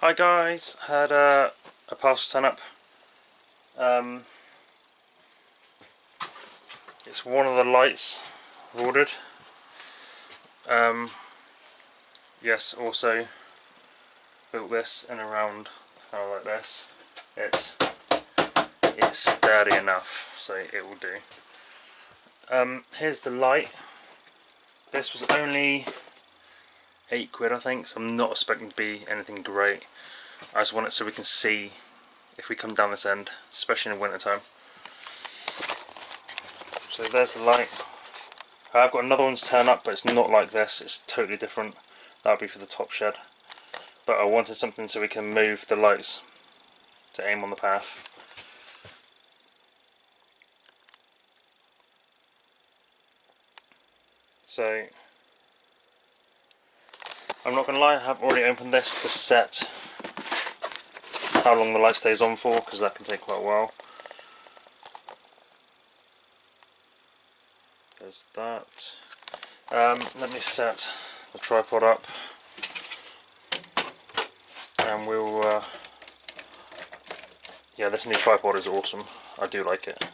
Hi guys, had a parcel turn up. It's one of the lights I've ordered. Yes, also built this in around kind of like this. It's sturdy enough, so it will do. Here's the light. This was only £8, I think, so I'm not expecting to be anything great. I just want it so we can see if we come down this end, especially in the winter time. So there's the light. I've got another one to turn up, but it's not like this, it's totally different. That'll be for the top shed. But I wanted something so we can move the lights to aim on the path. So, I'm not going to lie, I have already opened this to set how long the light stays on for, because that can take quite a while. There's that. Let me set the tripod up, and we'll yeah, this new tripod is awesome. I do like it.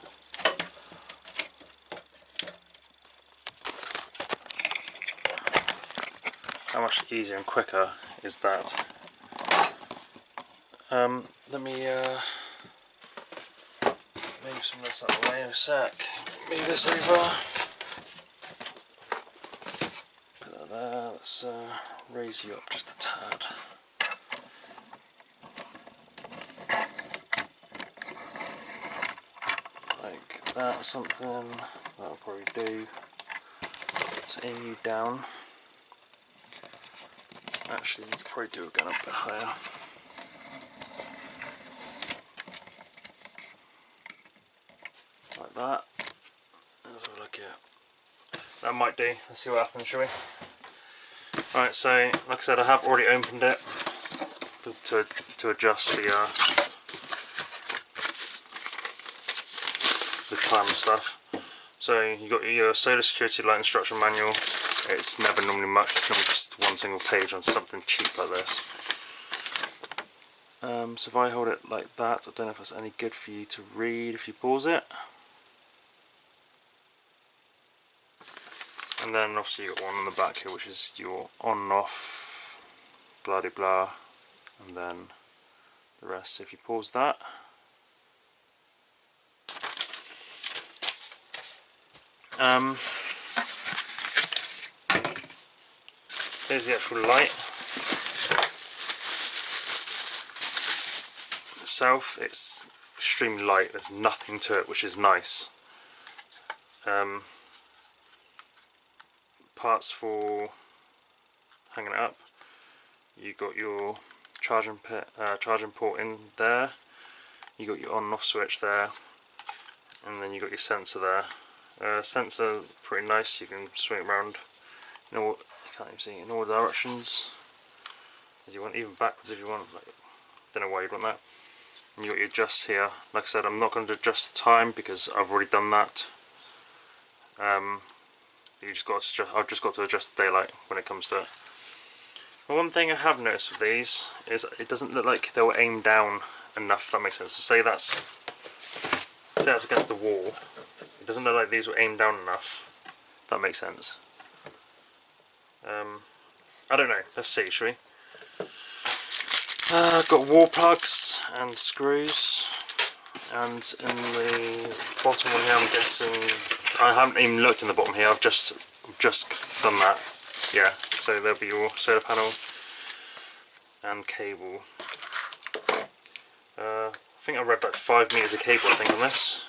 How much easier and quicker is that? Let me move some of this out of the way in a sec. Move this over. Put that there. Let's raise you up just a tad. Like that or something. That'll probably do. Let's aim you down. Actually, you could probably do it going a bit higher. Like that. Let's have a look at. That might do. Let's see what happens, shall we? Alright, so like I said, I have already opened it to adjust the time and stuff. So you got your solar security light instruction manual. It's never normally much, it's normally just one single page on something cheap like this. So if I hold it like that, I don't know if that's any good for you to read if you pause it. And then obviously you've got one on the back here which is your on and off, blah de blah, and then the rest. So if you pause that, here's the actual light itself. It's extremely light, there's nothing to it, which is nice. Parts for hanging it up. You got your charging port in there. You got your on and off switch there, and then you got your sensor there. Sensor pretty nice. You can swing it around. You know what? You can't even see it in all directions as you want, even backwards if you want. Like, don't know why you'd want that. And you got your adjusts here. Like I said, I'm not going to adjust the time because I've already done that. I've just got to adjust the daylight when it comes to it. But one thing I have noticed with these is it doesn't look like they were aimed down enough, if that makes sense. So say that's against the wall. It doesn't look like these were aimed down enough, if that makes sense. I don't know, let's see, shall we? I've got wall plugs and screws, and in the bottom one here I'm guessing, I haven't even looked in the bottom here, I've just done that. Yeah, so there'll be your solar panel and cable. I think I read like 5 meters of cable I think on this.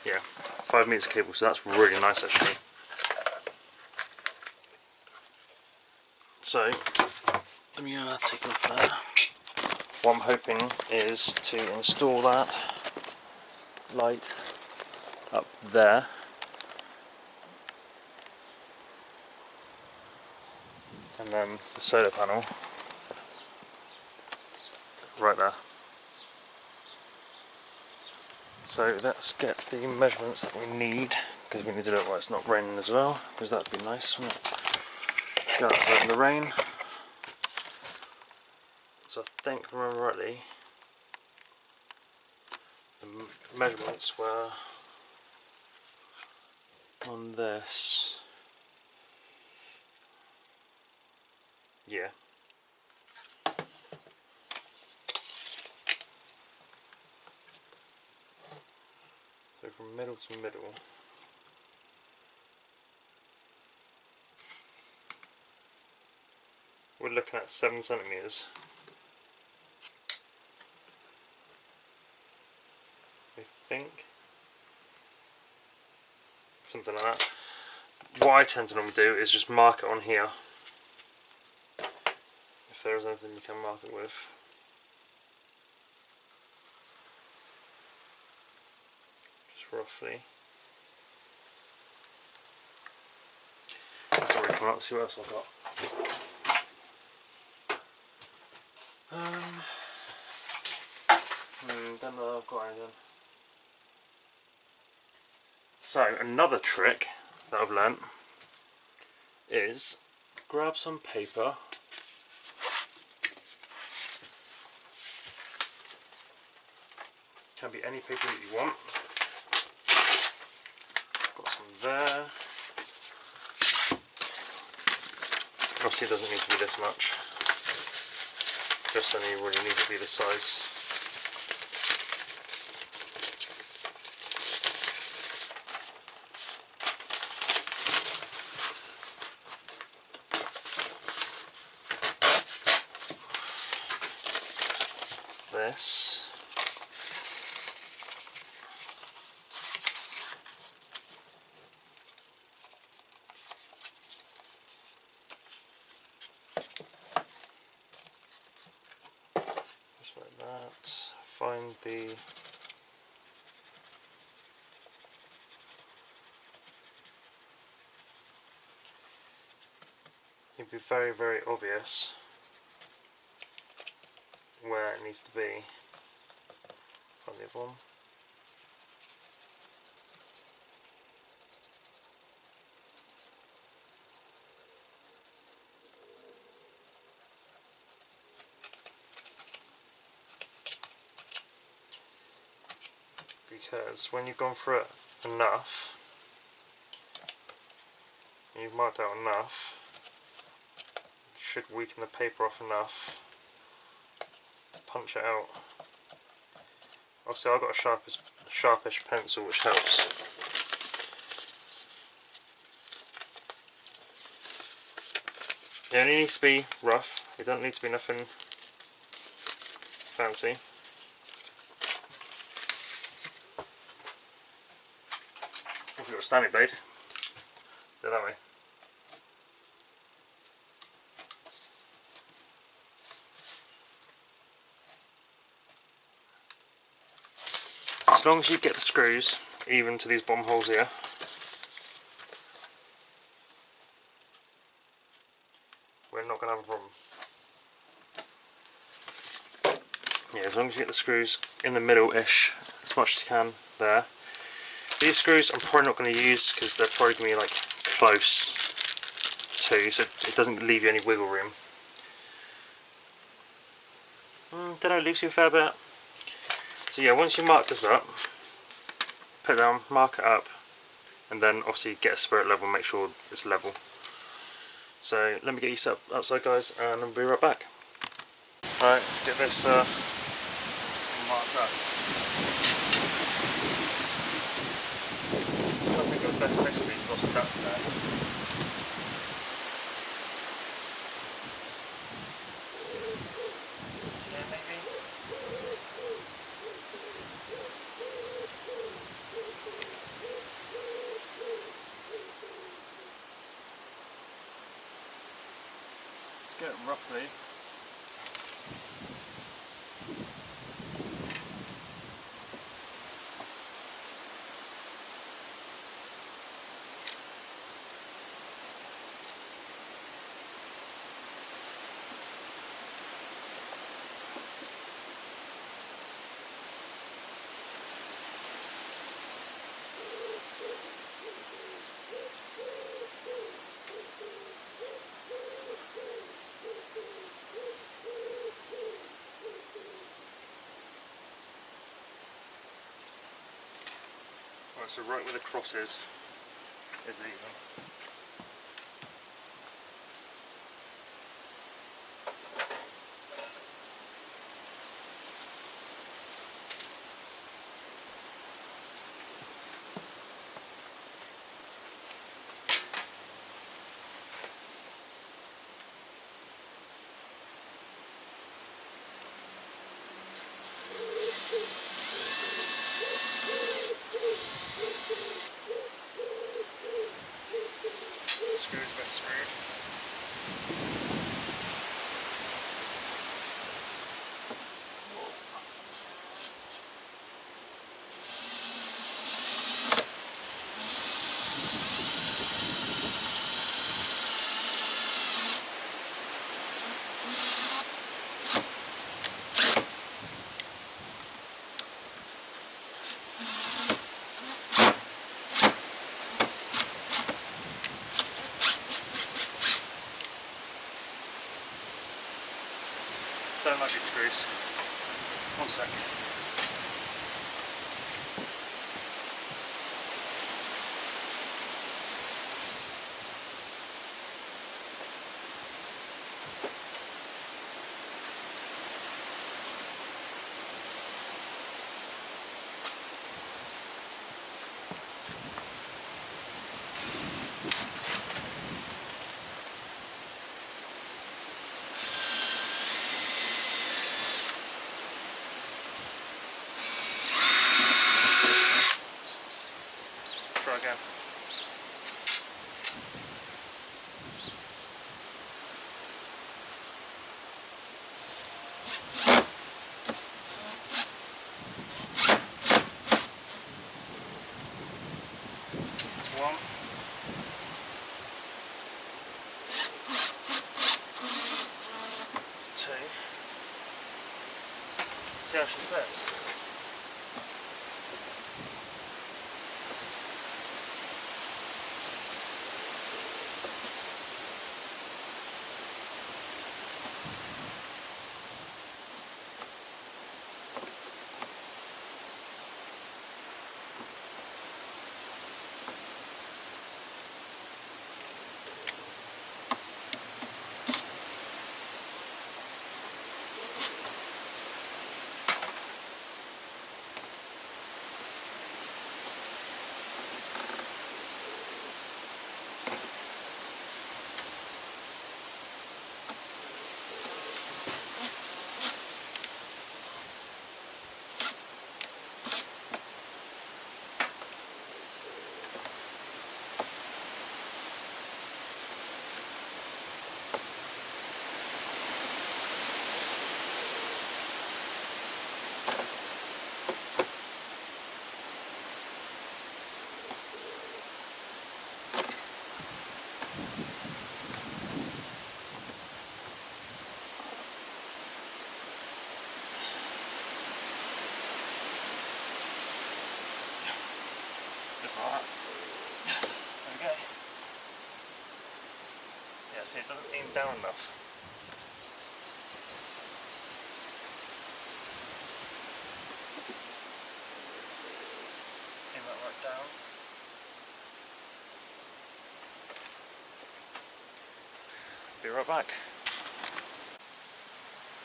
Yeah, 5 meters of cable, so that's really nice actually. So, let me take it off there. What I'm hoping is to install that light up there. And then the solar panel right there. So let's get the measurements that we need, because we need to do it while it's not raining as well, because that'd be nice, wouldn't it? Go outside in the rain. So I think, if I remember rightly, the measurements were on this. Yeah. So from middle to middle, we're looking at 7 centimeters. I think. Something like that. What I tend to normally do is just mark it on here. If there is anything you can mark it with. Just roughly. That's already come up, see what else I've got. Don't know that I've got anything. So another trick that I've learnt is grab some paper, can be any paper that you want. Got some there. Obviously it doesn't need to be this much, just only really needs to be the size. This. Just like that. Find the it'd be very, very obvious where it needs to be. Find the other one. Because when you've gone through it enough, and you've marked out enough, you should weaken the paper off enough to punch it out. Obviously I've got a sharpish pencil which helps. It only needs to be rough, it doesn't need to be nothing fancy. If you've got a Stanley blade, do it that way. As long as you get the screws even to these bottom holes here, we're not going to have a problem. Yeah, as long as you get the screws in the middle-ish, as much as you can there. These screws I'm probably not going to use because they're probably going to be like close to, so it doesn't leave you any wiggle room. Don't know, it leaves you a fair bit. So yeah, once you mark this up, put it down, mark it up, and then obviously get a spirit level, make sure it's level. So let me get you set up outside, guys, and I'll be right back. Alright, let's get this marked up. I think the best place for these is obviously that's there. Get it roughly. Right, so right where the cross is even. Screws a bit screwed. Don't like these screws. One sec. Try again. One. It's two. See how she fits. Just like that. There we go. Yeah, see, it doesn't aim down enough. Aim that right down. Be right back.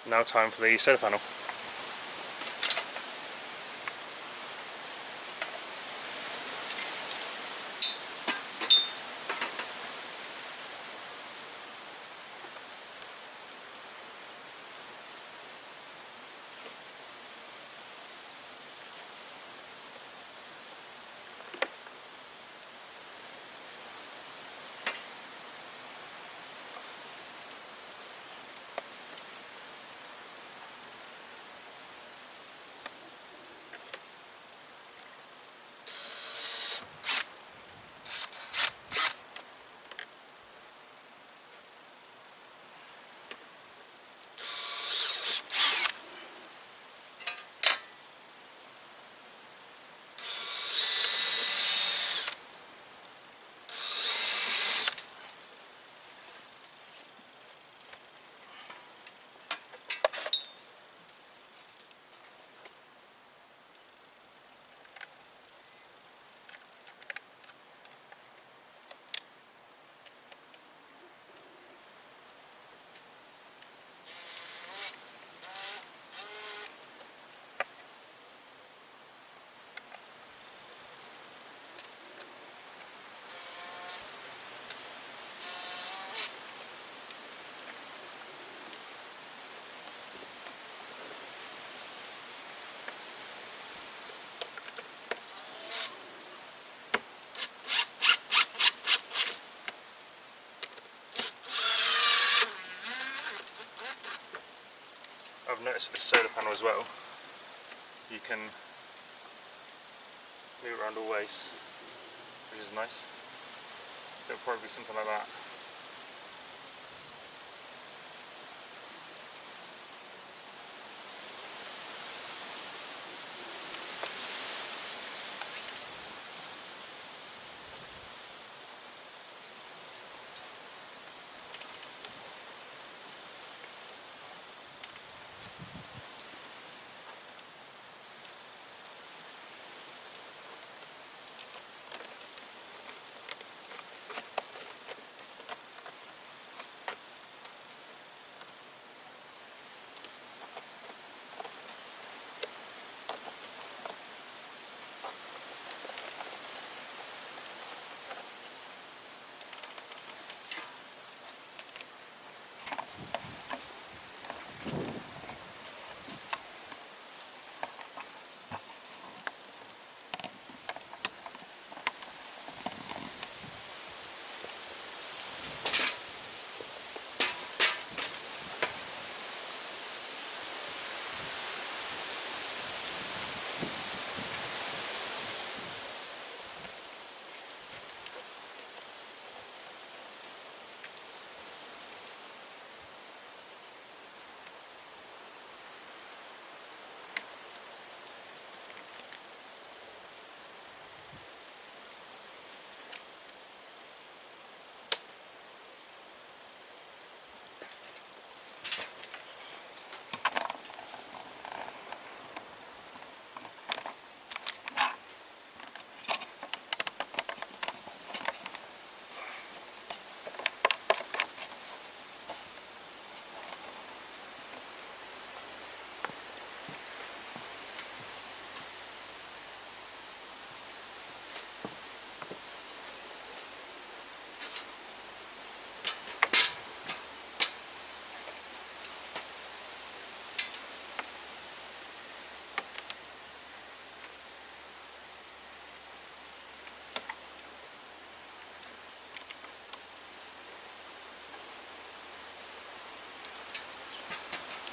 Now time for the solar panel. I've noticed with the solar panel as well, you can move it around all ways, which is nice. So it'll probably be something like that.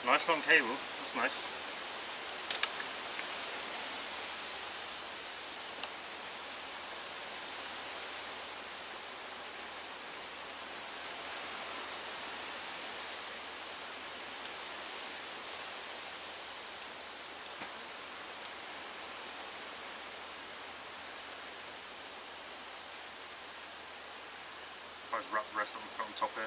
Nice long cable, that's nice. I'll just wrap the rest of them on top here.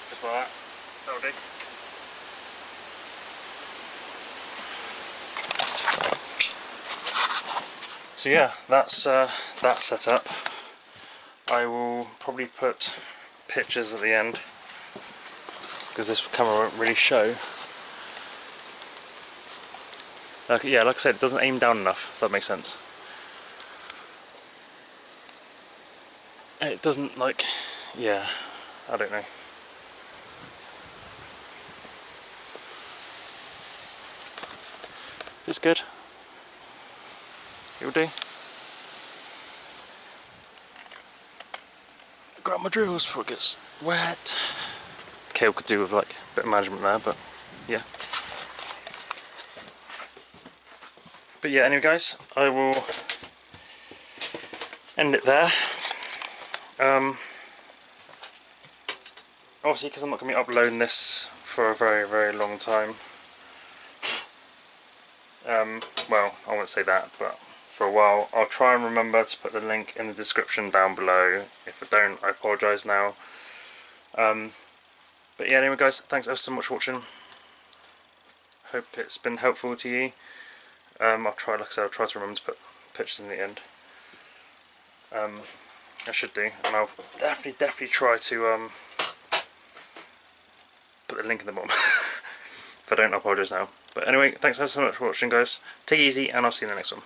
Just like that. That'll do. So yeah, that's that set up. I will probably put pictures at the end because this camera won't really show. Yeah, like I said, it doesn't aim down enough, if that makes sense. It doesn't, like, yeah, I don't know. It's good. It'll do. Grab my drills before it gets wet. Kale could do with like a bit of management there, but yeah. But yeah, anyway guys, I will end it there. Obviously, because I'm not going to be uploading this for a very, very long time. Well, I won't say that, but for a while. I'll try and remember to put the link in the description down below. If I don't, I apologise now. But yeah, anyway guys, thanks ever so much for watching. Hope it's been helpful to you. I'll try, like I said, I'll try to remember to put pictures in the end. I should do, and I'll definitely try to put the link in the bottom. If I don't, I apologise now. But anyway, thanks ever so much for watching guys. Take it easy, and I'll see you in the next one.